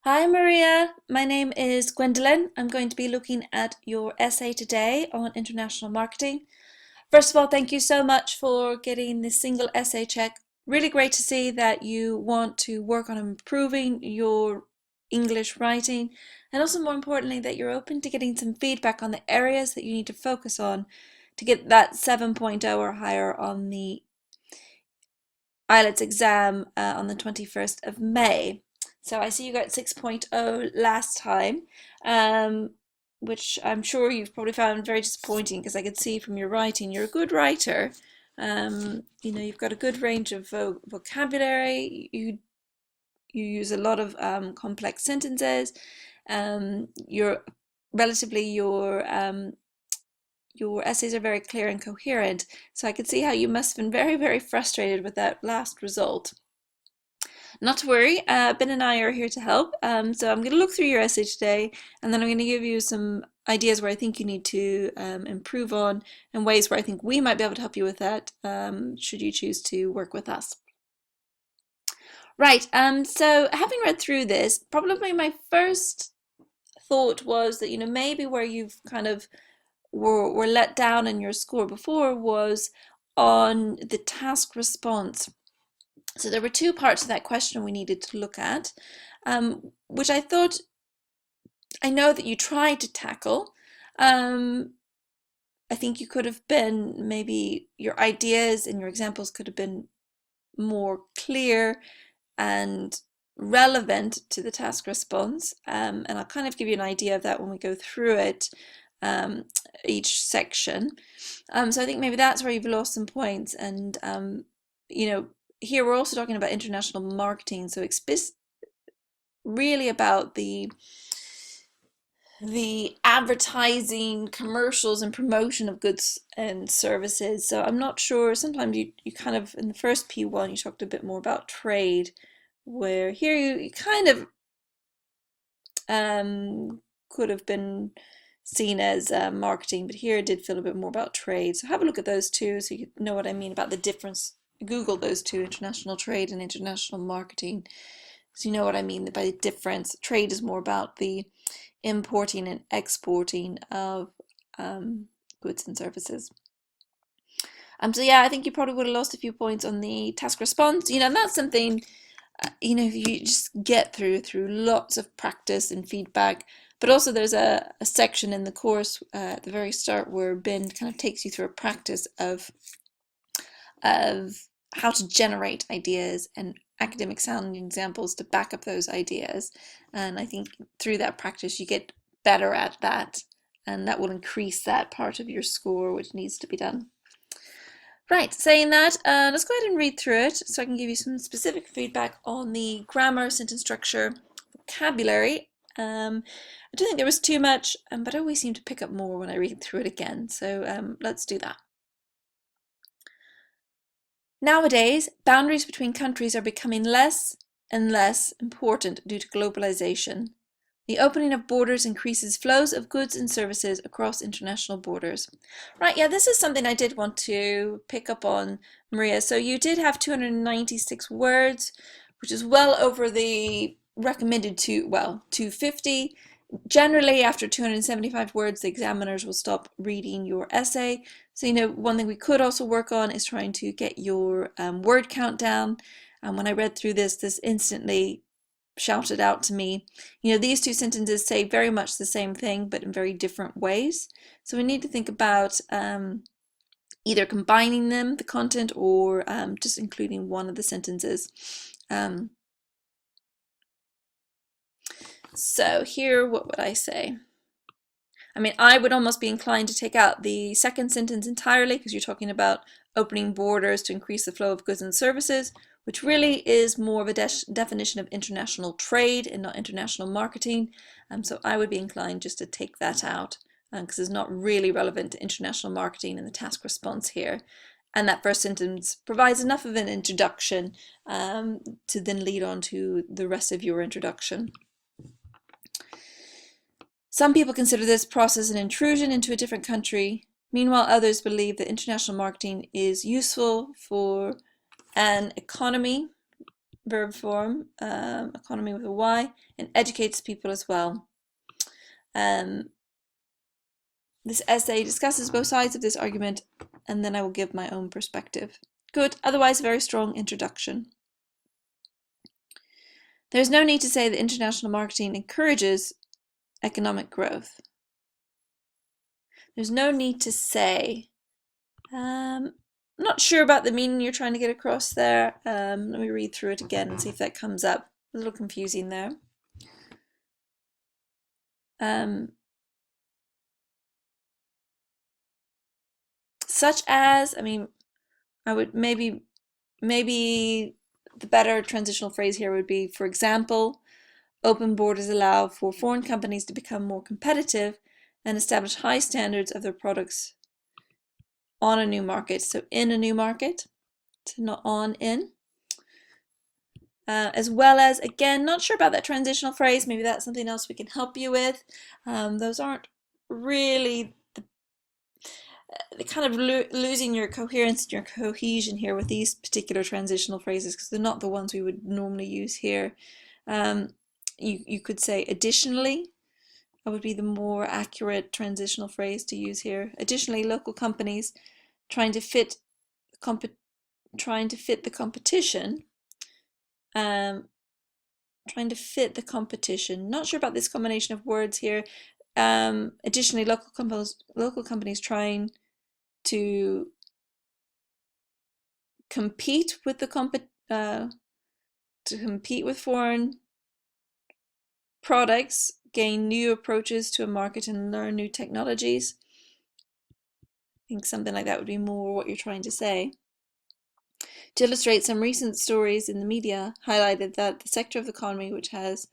Hi Maria, my name is Gwendolyn. I'm going to be looking at your essay today on international marketing. First of all, thank you so much for getting this single essay check. Really great to see that you want to work on improving your English writing, and also more importantly that you're open to getting some feedback on the areas that you need to focus on to get that 7.0 or higher on the IELTS exam on the 21st of May. So I see you got 6.0 last time, which I'm sure you've probably found very disappointing because I could see from your writing you're a good writer. You've got a good range of vocabulary. You use a lot of complex sentences. You're relatively your essays are very clear and coherent. So I could see how you must have been very, very frustrated with that last result. Not to worry, Ben and I are here to help. So I'm going to look through your essay today, and then I'm going to give you some ideas where I think you need to improve on, and ways where I think we might be able to help you with that, should you choose to work with us. Right, so having read through this, probably my first thought was that, maybe where you've kind of were let down in your score before was on the task response. So there were two parts of that question we needed to look at, which I know that you tried to tackle. I think you could have been, maybe your ideas and your examples could have been more clear and relevant to the task response. And I'll kind of give you an idea of that when we go through it, each section. So I think maybe that's where you've lost some points. And, here we're also talking about international marketing. So it's really about the advertising, commercials, and promotion of goods and services. So I'm not sure, sometimes you kind of, in the first P1, you talked a bit more about trade, where here you kind of could have been seen as marketing, but here it did feel a bit more about trade. So have a look at those two so you know what I mean about the difference. Google those two, international trade and international marketing, so you know what I mean by the difference. Trade is more about the importing and exporting of goods and services. So yeah, I think you probably would have lost a few points on the task response. And that's something, you just get through lots of practice and feedback. But also there's a section in the course at the very start where Ben kind of takes you through a practice of how to generate ideas and academic sounding examples to back up those ideas. And I think through that practice you get better at that, and that will increase that part of your score which needs to be done. Right, saying that, let's go ahead and read through it so I can give you some specific feedback on the grammar, sentence structure, vocabulary. I don't think there was too much, but I always seem to pick up more when I read through it again. So let's do that. Nowadays, boundaries between countries are becoming less and less important due to globalization. The opening of borders increases flows of goods and services across international borders. Right, yeah, this is something I did want to pick up on, Maria. So you did have 296 words, which is well over the recommended 250. Generally, after 275 words, the examiners will stop reading your essay. So, one thing we could also work on is trying to get your word count down. And when I read through this instantly shouted out to me, these two sentences say very much the same thing, but in very different ways. So we need to think about either combining them, the content, or just including one of the sentences. So here, what would I say? I mean, I would almost be inclined to take out the second sentence entirely, because you're talking about opening borders to increase the flow of goods and services, which really is more of a definition of international trade and not international marketing. So I would be inclined just to take that out, because it's not really relevant to international marketing in the task response here. And that first sentence provides enough of an introduction to then lead on to the rest of your introduction. Some people consider this process an intrusion into a different country. Meanwhile, others believe that international marketing is useful for an economy verb form, economy with a Y, and educates people as well. This essay discusses both sides of this argument, and then I will give my own perspective. Good, otherwise very strong introduction. There's no need to say that international marketing encourages economic growth. There's no need to say. I'm not sure about the meaning you're trying to get across there. Let me read through it again and see if that comes up. A little confusing there. Such as, I mean, I would maybe the better transitional phrase here would be, for example, open borders allow for foreign companies to become more competitive and establish high standards of their products on a new market. So in a new market, so not on, in. As well as, again, not sure about that transitional phrase. Maybe that's something else we can help you with. Those aren't really the kind of losing your coherence and your cohesion here with these particular transitional phrases, because they're not the ones we would normally use here. You could say additionally. That would be the more accurate transitional phrase to use here. Additionally, local companies trying to fit the competition. Trying to fit the competition. Not sure about this combination of words here. Additionally, local companies trying to compete with foreign products, gain new approaches to a market, and learn new technologies. I think something like that would be more what you're trying to say. To illustrate, some recent stories in the media highlighted that the sector of the economy which has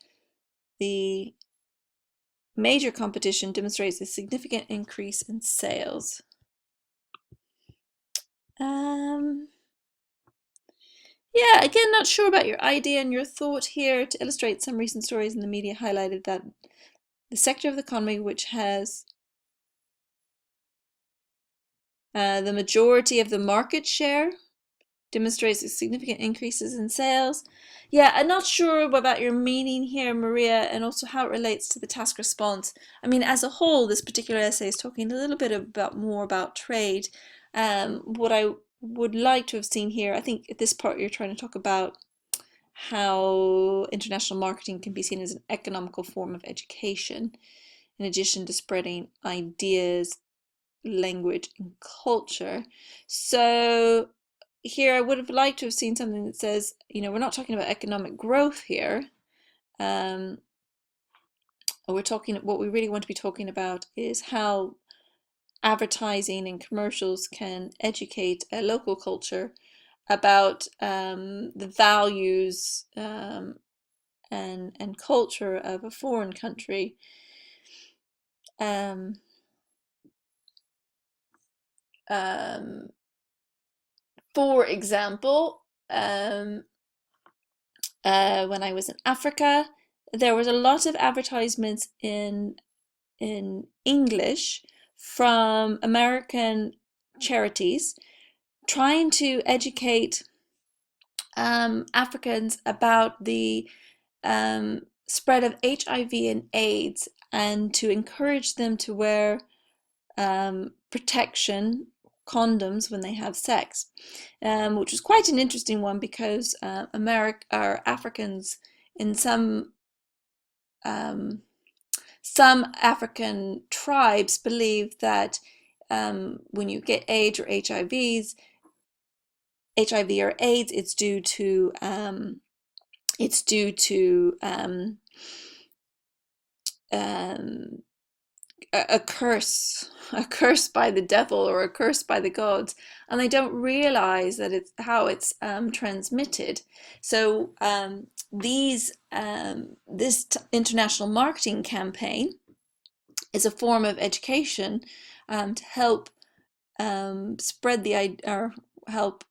the major competition demonstrates a significant increase in sales. Yeah, again, not sure about your idea and your thought here. To illustrate, some recent stories in the media highlighted that the sector of the economy which has the majority of the market share demonstrates significant increases in sales. Yeah, I'm not sure about your meaning here, Mariya, and also how it relates to the task response. I mean, as a whole, this particular essay is talking a little bit more about trade. What I would like to have seen here, I think at this part you're trying to talk about how international marketing can be seen as an economical form of education, in addition to spreading ideas, language, and culture. So here I would have liked to have seen something that says, we're not talking about economic growth here. What we really want to be talking about is how advertising and commercials can educate a local culture about the values and culture of a foreign country. For example, when I was in Africa, there was a lot of advertisements in English from American charities trying to educate Africans about the spread of HIV and AIDS, and to encourage them to wear protection condoms when they have sex, which was quite an interesting one, because Africans in some African tribes believe that when you get AIDS or HIV or AIDS, it's due to a curse by the devil or a curse by the gods, and they don't realize that it's how it's transmitted. So this international marketing campaign is a form of education to help spread the idea, or help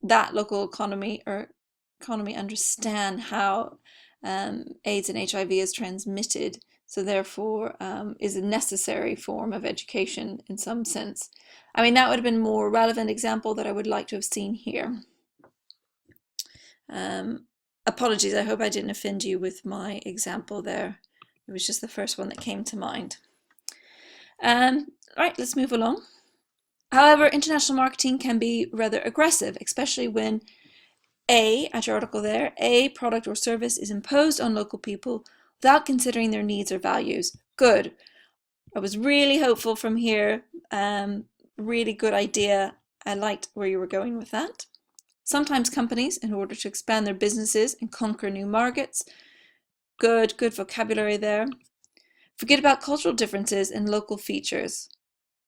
that local economy understand how AIDS and HIV is transmitted. So therefore is a necessary form of education in some sense. I mean, that would have been a more relevant example that I would like to have seen here. Apologies, I hope I didn't offend you with my example there. It was just the first one that came to mind. Right, let's move along. However, international marketing can be rather aggressive, especially when at your article there, a product or service is imposed on local people without considering their needs or values. Good. I was really hopeful from here. Really good idea. I liked where you were going with that. Sometimes companies, in order to expand their businesses and conquer new markets, good vocabulary there, forget about cultural differences and local features.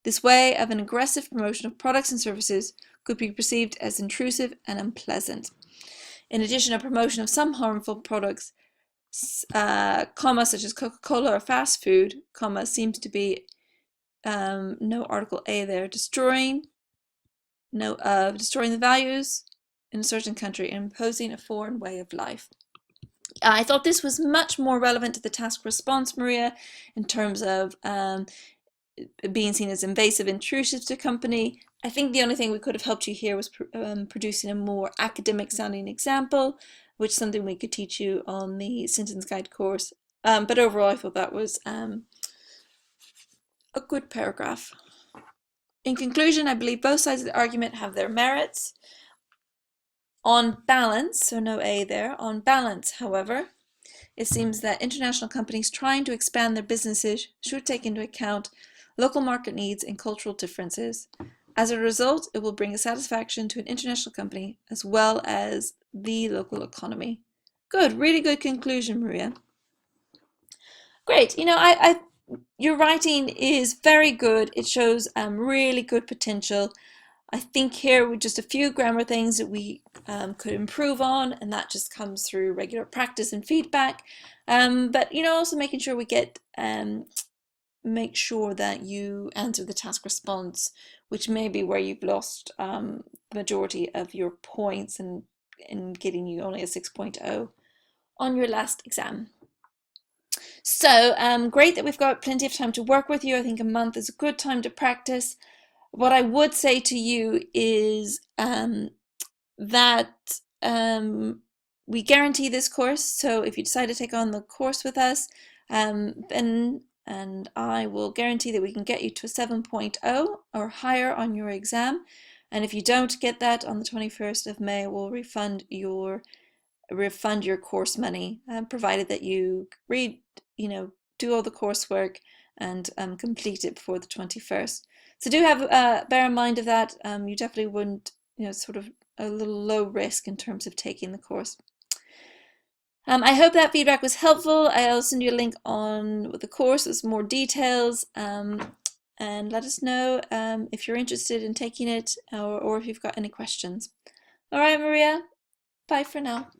This way of an aggressive promotion of products and services could be perceived as intrusive and unpleasant. In addition, a promotion of some harmful products, such as Coca-Cola or fast food, seems to be no article A there, destroying the values in a certain country and imposing a foreign way of life. I thought this was much more relevant to the task response, Mariya, in terms of being seen as invasive, intrusive to company. I think the only thing we could have helped you here was producing a more academic sounding example, which is something we could teach you on the sentence guide course. But overall, I thought that was a good paragraph. In conclusion, I believe both sides of the argument have their merits. On balance, so no A there, on balance, however, it seems that international companies trying to expand their businesses should take into account local market needs and cultural differences. As a result, it will bring a satisfaction to an international company as well as the local economy. Good, really good conclusion, Mariya. Great. Your writing is very good. It shows really good potential. I think here with just a few grammar things that we could improve on, and that just comes through regular practice and feedback. But also making sure we make sure that you answer the task response, which may be where you've lost the majority of your points and in getting you only a 6.0 on your last exam. So great that we've got plenty of time to work with you. I think a month is a good time to practice. What I would say to you is that we guarantee this course. So if you decide to take on the course with us, then I will guarantee that we can get you to a 7.0 or higher on your exam. And if you don't get that on the 21st of May, we'll refund your course money, provided that you read, do all the coursework and complete it before the 21st. So do have bear in mind of that. You definitely wouldn't, sort of a little low risk in terms of taking the course. I hope that feedback was helpful. I'll send you a link on the course with some more details, and let us know if you're interested in taking it or if you've got any questions. All right, Mariya, bye for now.